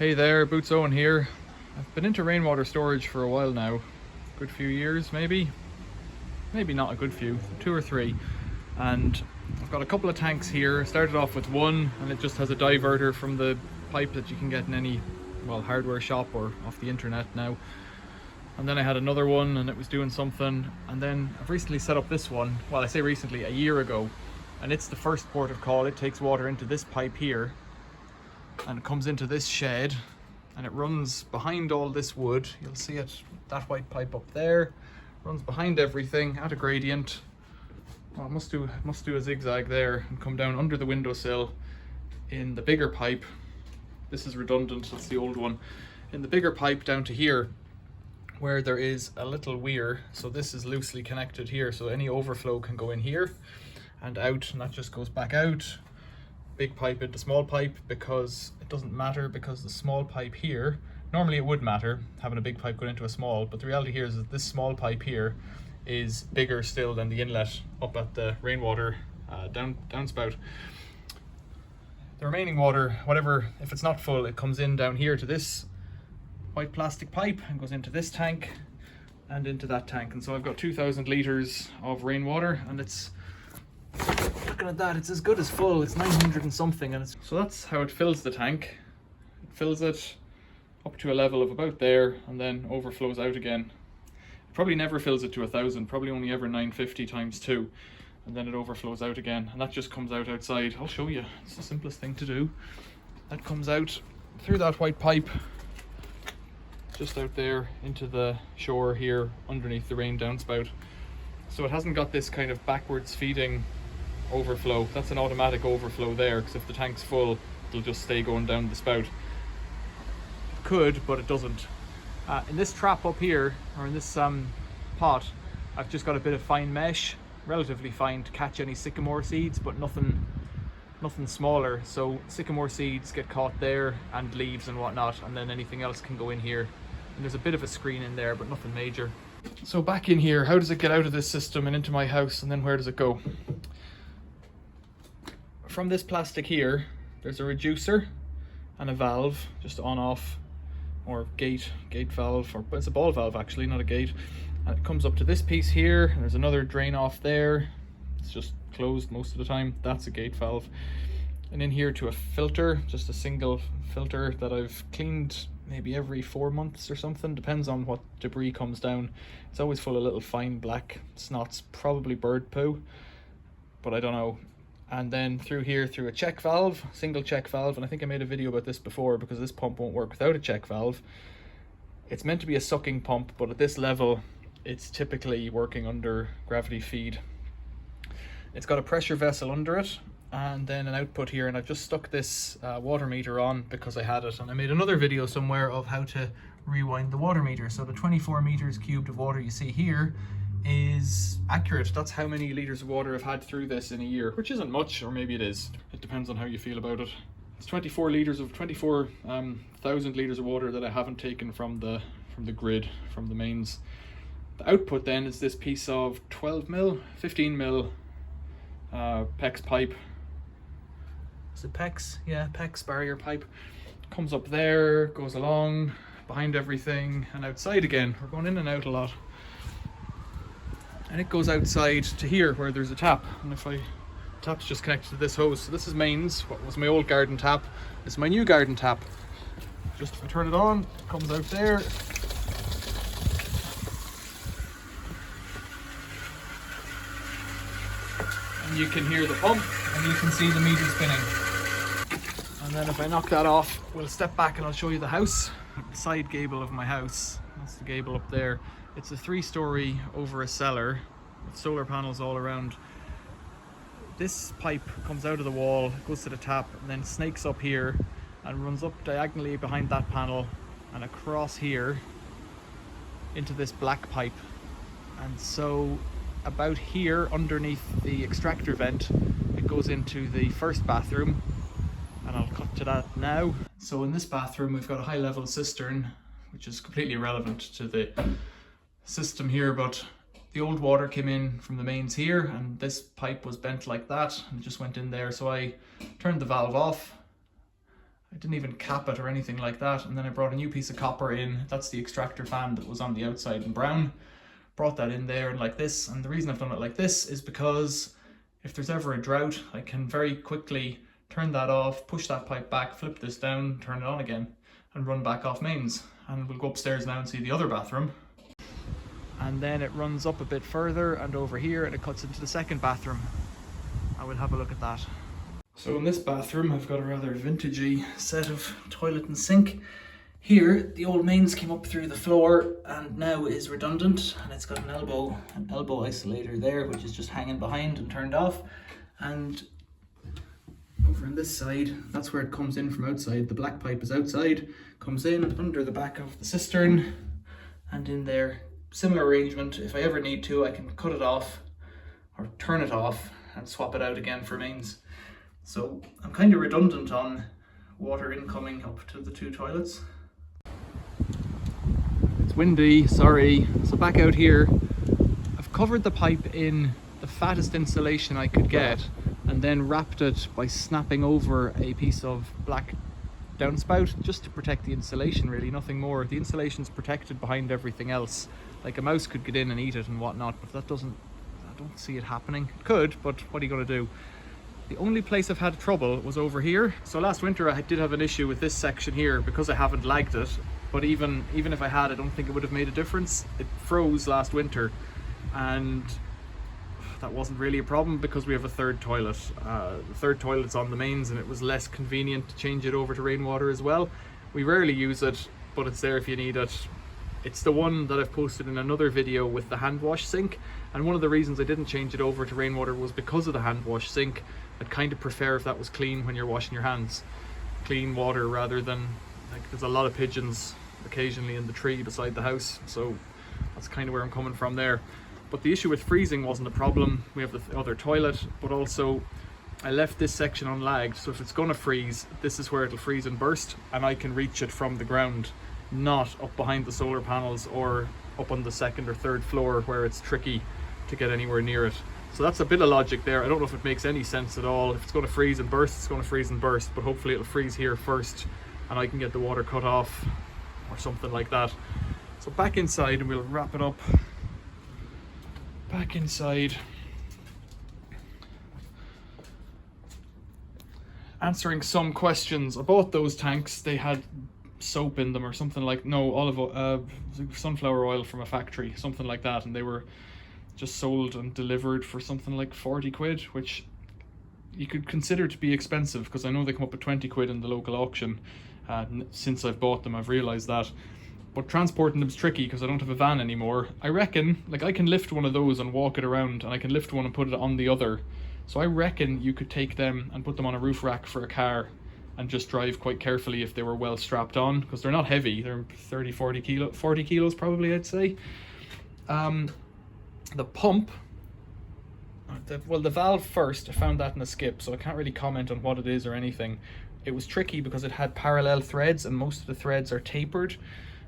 Hey there, Boots Owen here. I've been into rainwater storage for a while now. Good few years maybe. Maybe not a good few, 2 or 3. And I've got a couple of tanks here. Started off with one and it just has a diverter from the pipe that you can get in any, well, hardware shop or off the internet now. And then I had another one and it was doing something. And then I've recently set up this one. Well, I say recently, a year ago. And it's the first port of call. It takes water into this pipe here. And it comes into this shed and it runs behind all this wood. You'll see it, that white pipe up there, runs behind everything at a gradient. Well, it must do a zigzag there and come down under the windowsill in the bigger pipe. This is redundant, that's the old one. In the bigger pipe down to here, where there is a little weir. So this is loosely connected here, so any overflow can go in here and out, and that just goes back out. Big pipe into small pipe, because it doesn't matter, because the small pipe here, normally it would matter having a big pipe going into a small, but the reality here is that this small pipe here is bigger still than the inlet up at the rainwater downspout. The remaining water, whatever, if it's not full, it comes in down here to this white plastic pipe and goes into this tank and into that tank. And so I've got 2,000 litres of rainwater, and it's, looking at that, it's as good as full. It's 900 and something, and so that's how it fills the tank. It fills it up to a level of about there and then overflows out again. It probably never fills it to 1,000, probably only ever 950 times 2, and then it overflows out again, and that just comes out outside. I'll show you, it's the simplest thing to do. That comes out through that white pipe just out there into the shore here underneath the rain downspout. So it hasn't got this kind of backwards feeding overflow. That's an automatic overflow there, because if the tank's full, it'll just stay going down the spout. It could, but it doesn't. In this trap up here, or in this pot, I've just got a bit of fine mesh, relatively fine, to catch any sycamore seeds, but nothing smaller. So sycamore seeds get caught there, and leaves and whatnot, and then anything else can go in here. And there's a bit of a screen in there, but nothing major. So back in here, how does it get out of this system and into my house, and then where does it go? From this plastic here, there's a reducer and a valve, just on off, or gate valve, or it's a ball valve actually, not a gate. And it comes up to this piece here, and there's another drain off there. It's just closed most of the time. That's a gate valve. And in here to a filter, just a single filter that I've cleaned maybe every 4 months or something, depends on what debris comes down. It's always full of little fine black snots, probably bird poo, but I don't know. And then through here, through a check valve, single check valve, and I think I made a video about this before, because this pump won't work without a check valve. It's meant to be a sucking pump, but at this level, it's typically working under gravity feed. It's got a pressure vessel under it, and then an output here, and I've just stuck this water meter on because I had it, and I made another video somewhere of how to rewind the water meter. So the 24 meters cubed of water you see here is accurate. That's how many liters of water I've had through this in a year, which isn't much, or maybe it is. It depends on how you feel about it. It's 24,000 liters of water that I haven't taken from the grid, from the mains. The output then is this piece of 12 mil, 15 mil PEX pipe. Is it PEX? Yeah, PEX barrier pipe. Comes up there, goes along behind everything, and outside again. We're going in and out a lot. And it goes outside to here where there's a tap, and tap's just connected to this hose. So this is mains, what was my old garden tap. This is my new garden tap. Just if I turn it on, it comes out there. And you can hear the pump, and you can see the meter spinning. And then if I knock that off, we'll step back and I'll show you the house. The side gable of my house, that's the gable up there. It's a 3-story over a cellar with solar panels all around. This pipe comes out of the wall, goes to the tap, and then snakes up here and runs up diagonally behind that panel and across here into this black pipe. And so about here underneath the extractor vent, it goes into the first bathroom, and I'll cut to that now. So in this bathroom we've got a high level cistern, which is completely irrelevant to the system here, but the old water came in from the mains here, and this pipe was bent like that and it just went in there. So I turned the valve off I didn't even cap it or anything like that. And then I brought a new piece of copper in. That's the extractor fan that was on the outside in brown. Brought that in there and like this. And the reason I've done it like this is because if there's ever a drought, I can very quickly turn that off, push that pipe back, flip this down, turn it on again, and run back off mains. And we'll go upstairs now and see the other bathroom. And then it runs up a bit further and over here, and it cuts into the second bathroom. I will have a look at that. So in this bathroom, I've got a rather vintagey set of toilet and sink. Here, the old mains came up through the floor and now is redundant, and it's got an elbow isolator there, which is just hanging behind and turned off. And over on this side, that's where it comes in from outside. The black pipe is outside, comes in under the back of the cistern, and in there, similar arrangement. If I ever need to, I can cut it off or turn it off and swap it out again for mains. So I'm kind of redundant on water incoming up to the two toilets. It's windy, sorry. So back out here, I've covered the pipe in the fattest insulation I could get and then wrapped it by snapping over a piece of black downspout just to protect the insulation, really, nothing more. The insulation's protected behind everything else. Like a mouse could get in and eat it and whatnot, but I don't see it happening. It could, but what are you going to do? The only place I've had trouble was over here. So last winter I did have an issue with this section here because I haven't lagged it, but even if I had, I don't think it would have made a difference. It froze last winter and that wasn't really a problem because we have a third toilet. The third toilet's on the mains and it was less convenient to change it over to rainwater as well. We rarely use it, but it's there if you need it. It's the one that I've posted in another video with the hand wash sink, and one of the reasons I didn't change it over to rainwater was because of the hand wash sink. I'd kind of prefer if that was clean when you're washing your hands. Clean water rather than, like, there's a lot of pigeons occasionally in the tree beside the house, so that's kind of where I'm coming from there. But the issue with freezing wasn't a problem. We have the other toilet, but also I left this section unlagged, so if it's gonna freeze, this is where it'll freeze and burst, and I can reach it from the ground, not up behind the solar panels or up on the second or third floor where it's tricky to get anywhere near it. So that's a bit of logic there. I don't know if it makes any sense at all. If it's going to freeze and burst, it's going to freeze and burst, but hopefully it'll freeze here first and I can get the water cut off or something like that. So back inside, and we'll wrap it up. Back inside. Answering some questions about those tanks. They had soap in them or something like, no, sunflower oil from a factory, something like that, and they were just sold and delivered for something like 40 quid, which you could consider to be expensive because I know they come up at 20 quid in the local auction. Since I've bought them, I've realized that, but transporting them is tricky because I don't have a van anymore. I reckon, like, I can lift one of those and walk it around, and I can lift one and put it on the other, so I reckon you could take them and put them on a roof rack for a car and just drive quite carefully if they were well strapped on, because they're not heavy. They're 40 kilos probably, I'd say. The pump, the valve first, I found that in a skip, so I can't really comment on what it is or anything. It was tricky because it had parallel threads and most of the threads are tapered,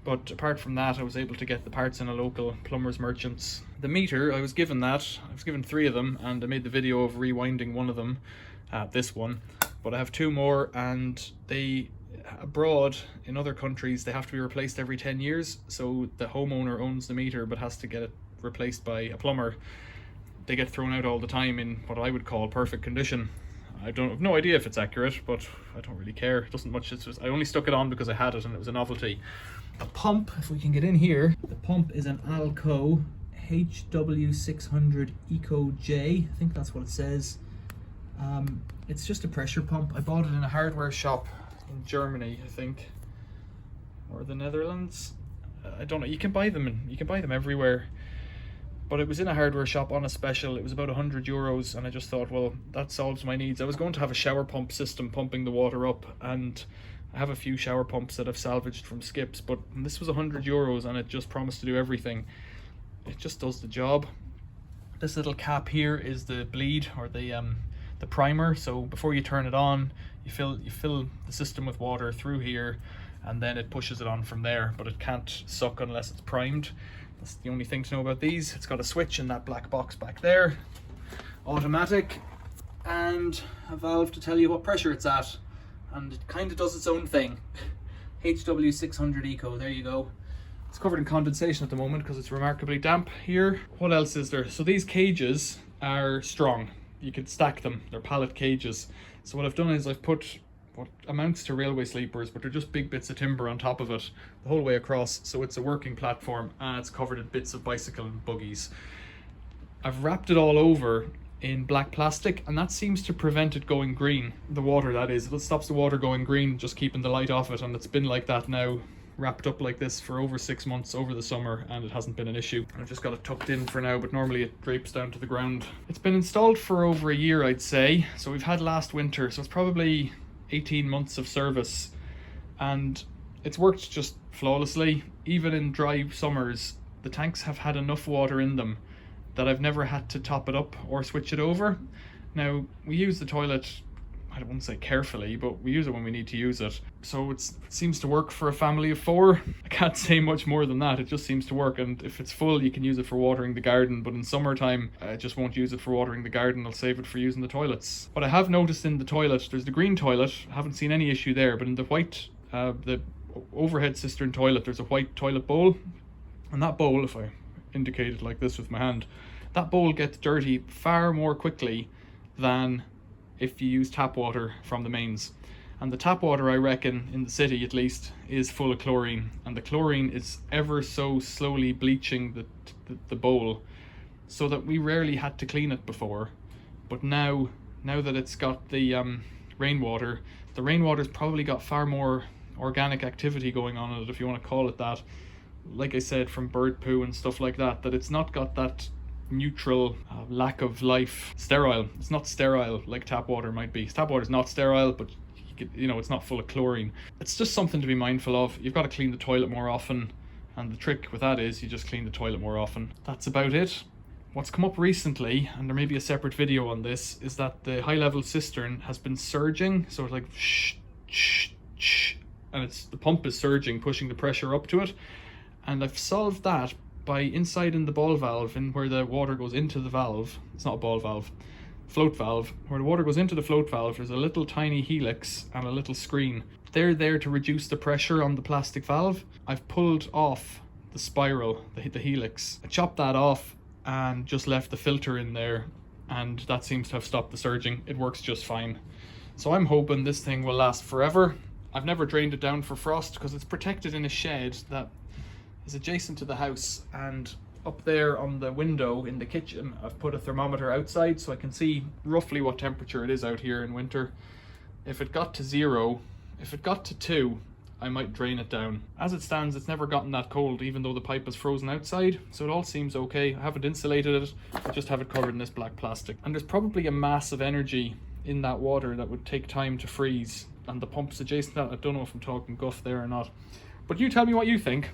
but apart from that I was able to get the parts in a local plumber's merchant's. The meter, I was given 3 of them, and I made the video of rewinding one of them, this one, but I have 2 more, and they, abroad in other countries, they have to be replaced every 10 years, so the homeowner owns the meter but has to get it replaced by a plumber. They get thrown out all the time in what I would call perfect condition. I have no idea if it's accurate, but I don't really care. It doesn't much. It's just, I only stuck it on because I had it and it was a novelty. The pump, if we can get in here, the pump is an Alco HW600 Eco J. I think that's what it says. It's just a pressure pump. I bought it in a hardware shop in Germany, I think, or the Netherlands. I don't know. You can buy them everywhere. But it was in a hardware shop on a special. It was about €100, and I just thought, well, that solves my needs. I was going to have a shower pump system pumping the water up, and I have a few shower pumps that I've salvaged from skips, but this was €100 and it just promised to do everything. It just does the job. This little cap here is the bleed, or the primer. So before you turn it on, you fill the system with water through here, and then it pushes it on from there, but it can't suck unless it's primed. That's the only thing to know about these. It's got a switch in that black box back there, automatic, and a valve to tell you what pressure it's at. and it kind of does its own thing. HW600 Eco, there you go. It's covered in condensation at the moment because it's remarkably damp here. What else is there? So these cages are strong. You could stack them. They're pallet cages. So what I've done is I've put what amounts to railway sleepers, but they're just big bits of timber on top of it the whole way across. So it's a working platform and it's covered in bits of bicycle and buggies. I've wrapped it all over in black plastic, and that seems to prevent it going green. The water, that is. It stops the water going green, just keeping the light off it, and it's been like that now, wrapped up like this for over 6 months over the summer, and it hasn't been an issue. I've just got it tucked in for now, but normally it drapes down to the ground. It's been installed for over a year, I'd say. So we've had last winter, so it's probably 18 months of service, and it's worked just flawlessly. Even in dry summers, the tanks have had enough water in them that I've never had to top it up or switch it over. Now, we use the toilet, I wouldn't say carefully, but we use it when we need to use it. So it seems to work for a family of 4. I can't say much more than that. It just seems to work, and if it's full, you can use it for watering the garden, but in summertime, I just won't use it for watering the garden. I'll save it for using the toilets. What I have noticed in the toilet, there's the green toilet, I haven't seen any issue there, but in the white, the overhead cistern toilet, there's a white toilet bowl, and that bowl, if I indicate it like this with my hand, that bowl gets dirty far more quickly than if you use tap water from the mains. And the tap water, I reckon, in the city at least, is full of chlorine, and the chlorine is ever so slowly bleaching the bowl, so that we rarely had to clean it before. But now that it's got the rainwater's probably got far more organic activity going on in it, if you want to call it that. Like I said, from bird poo and stuff like that, that it's not got that neutral lack of life. Sterile. It's not sterile like tap water might be. Tap water is not sterile, but it's not full of chlorine. It's just something to be mindful of. You've got to clean the toilet more often, and the trick with that is you just clean the toilet more often. That's about it. What's come up recently, and there may be a separate video on this, is that the high level cistern has been surging, so it's like shh, shh, shh, and the pump is surging, pushing the pressure up to it. And I've solved that by inside in the ball valve, in where the water goes into the valve. It's not a ball valve, float valve. Where the water goes into the float valve, there's a little tiny helix and a little screen. They're there to reduce the pressure on the plastic valve. I've pulled off the spiral, the helix. I chopped that off and just left the filter in there, and that seems to have stopped the surging. It works just fine. So I'm hoping this thing will last forever. I've never drained it down for frost because it's protected in a shed that is adjacent to the house, and up there on the window in the kitchen I've put a thermometer outside so I can see roughly what temperature it is out here in winter. If it got to 0, if it got to 2, I might drain it down. As it stands, it's never gotten that cold, even though the pipe is frozen outside, so it all seems okay. I haven't insulated it, I just have it covered in this black plastic. And there's probably a mass of energy in that water that would take time to freeze, and the pump's adjacent to that. I don't know if I'm talking guff there or not, but you tell me what you think.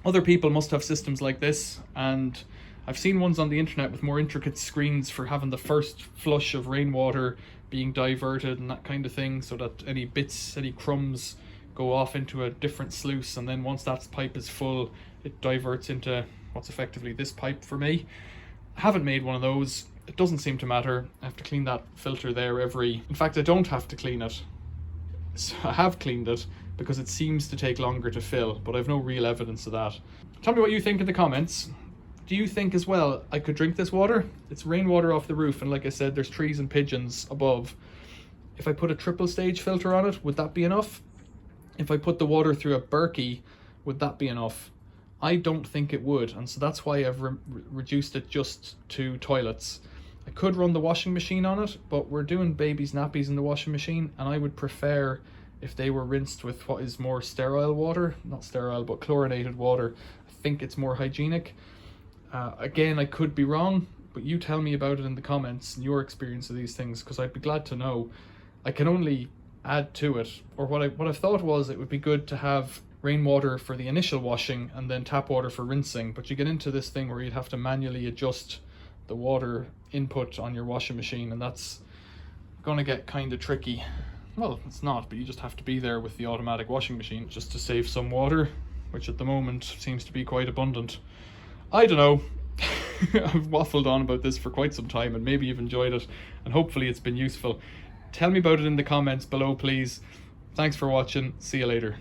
Other people must have systems like this, and I've seen ones on the internet with more intricate screens for having the first flush of rainwater being diverted and that kind of thing, so that any bits, any crumbs go off into a different sluice, and then once that pipe is full, it diverts into what's effectively this pipe for me. I haven't made one of those. It doesn't seem to matter. I have to clean that filter there in fact, I don't have to clean it. So I have cleaned it because it seems to take longer to fill, but I've no real evidence of that. Tell me what you think in the comments. Do you think as well I could drink this water? It's rainwater off the roof, and like I said, there's trees and pigeons above. If I put a triple stage filter on it, would that be enough? If I put the water through a Berkey, would that be enough? I don't think it would, and so that's why I've reduced it just to toilets. I could run the washing machine on it, but we're doing babies' nappies in the washing machine, and I would prefer if they were rinsed with what is more sterile water. Not sterile, but chlorinated water. I think it's more hygienic. Again, I could be wrong, but you tell me about it in the comments and your experience of these things, because I'd be glad to know. I can only add to it, or what I've thought was it would be good to have rainwater for the initial washing and then tap water for rinsing, but you get into this thing where you'd have to manually adjust the water input on your washing machine, and that's gonna get kind of tricky. Well, it's not, but you just have to be there with the automatic washing machine just to save some water, which at the moment seems to be quite abundant. I don't know. I've waffled on about this for quite some time, and maybe you've enjoyed it, and hopefully it's been useful. Tell me about it in the comments below, please. Thanks for watching. See you later.